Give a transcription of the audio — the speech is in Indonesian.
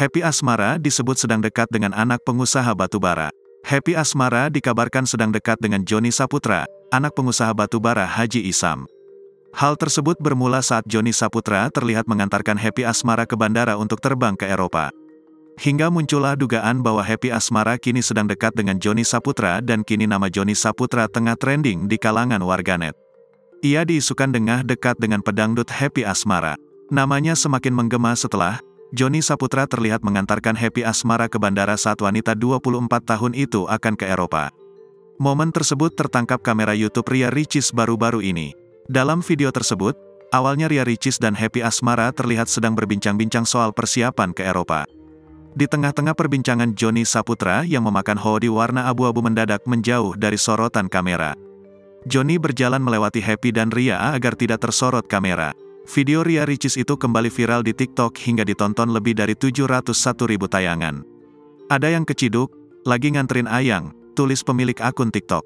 Happy Asmara disebut sedang dekat dengan anak pengusaha batubara. Happy Asmara dikabarkan sedang dekat dengan Joni Saputra, anak pengusaha batubara Haji Isam. Hal tersebut bermula saat Joni Saputra terlihat mengantarkan Happy Asmara ke bandara untuk terbang ke Eropa. Hingga muncullah dugaan bahwa Happy Asmara kini sedang dekat dengan Joni Saputra dan kini nama Joni Saputra tengah trending di kalangan warganet. Ia diisukan dekat dengan pedangdut Happy Asmara. Namanya semakin menggema setelah Joni Saputra terlihat mengantarkan Happy Asmara ke bandara saat wanita 24 tahun itu akan ke Eropa. Momen tersebut tertangkap kamera YouTube Ria Ricis baru-baru ini. Dalam video tersebut, awalnya Ria Ricis dan Happy Asmara terlihat sedang berbincang-bincang soal persiapan ke Eropa. Di tengah-tengah perbincangan, Joni Saputra yang memakan hoodie warna abu-abu mendadak menjauh dari sorotan kamera. Joni berjalan melewati Happy dan Ria agar tidak tersorot kamera. Video Ria Ricis itu kembali viral di TikTok hingga ditonton lebih dari 701.000 tayangan. Ada yang keciduk, lagi nganterin ayang, tulis pemilik akun TikTok.